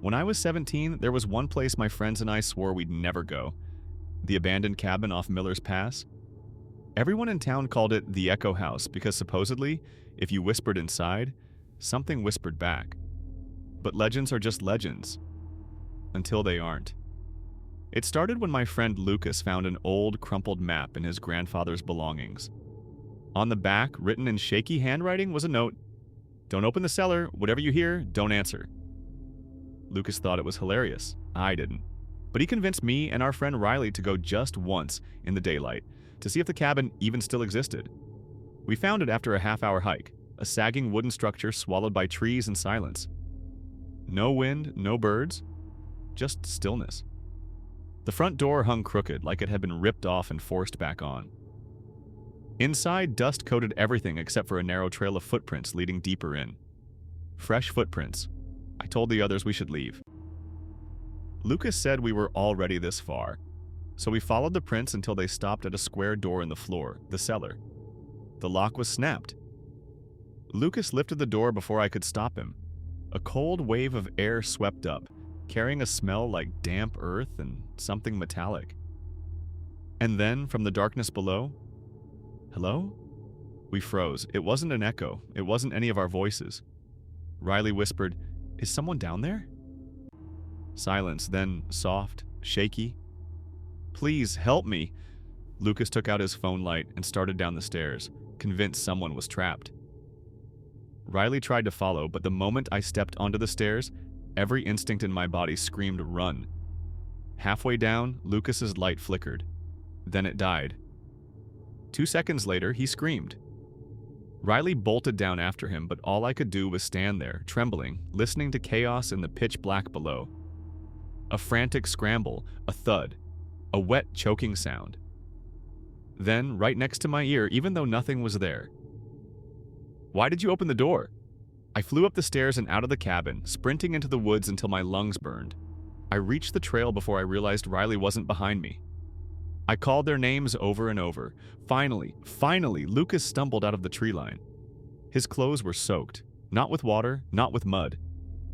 When I was 17, there was one place my friends and I swore we'd never go: the abandoned cabin off Miller's Pass. Everyone in town called it the Echo House because supposedly, if you whispered inside, something whispered back. But legends are just legends, until they aren't. It started when my friend Lucas found an old, crumpled map in his grandfather's belongings. On the back, written in shaky handwriting, was a note: "Don't open the cellar, whatever you hear, don't answer." Lucas thought it was hilarious. I didn't. But he convinced me and our friend Riley to go just once in the daylight to see if the cabin even still existed. We found it after a half-hour hike, a sagging wooden structure swallowed by trees and silence. No wind, no birds, just stillness. The front door hung crooked, like it had been ripped off and forced back on. Inside, dust coated everything except for a narrow trail of footprints leading deeper in. Fresh footprints. I told the others we should leave. Lucas said we were already this far, so we followed the prints until they stopped at a square door in the floor, the cellar. The lock was snapped. Lucas lifted the door before I could stop him. A cold wave of air swept up, carrying a smell like damp earth and something metallic. And then, from the darkness below, "Hello?" We froze. It wasn't an echo. It wasn't any of our voices. Riley whispered, "Is someone down there?" Silence, then soft, shaky. "Please, help me." Lucas took out his phone light and started down the stairs, convinced someone was trapped. Riley tried to follow, but the moment I stepped onto the stairs, every instinct in my body screamed, "Run." Halfway down, Lucas's light flickered. Then it died. 2 seconds later, he screamed. Riley bolted down after him, but all I could do was stand there, trembling, listening to chaos in the pitch black below. A frantic scramble, a thud, a wet, choking sound. Then, right next to my ear, even though nothing was there: "Why did you open the door?" I flew up the stairs and out of the cabin, sprinting into the woods until my lungs burned. I reached the trail before I realized Riley wasn't behind me. I called their names over and over. Finally, Lucas stumbled out of the tree line. His clothes were soaked, not with water, not with mud.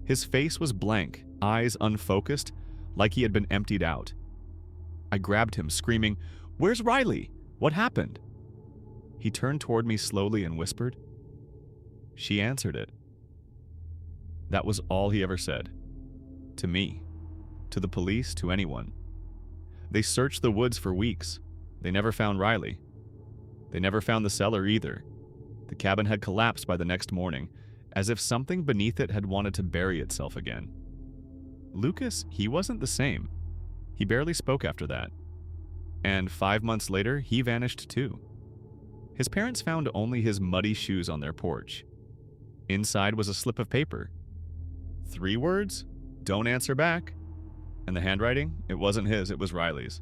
His face was blank, eyes unfocused, like he had been emptied out. I grabbed him, screaming, "Where's Riley? What happened?" He turned toward me slowly and whispered. She answered it. That was all he ever said. To me. To the police, to anyone. They searched the woods for weeks. They never found Riley. They never found the cellar either. The cabin had collapsed by the next morning, as if something beneath it had wanted to bury itself again. Lucas, he wasn't the same. He barely spoke after that. And 5 months later, he vanished too. His parents found only his muddy shoes on their porch. Inside was a slip of paper. 3 words: "Don't answer back." And the handwriting, it wasn't his, it was Riley's.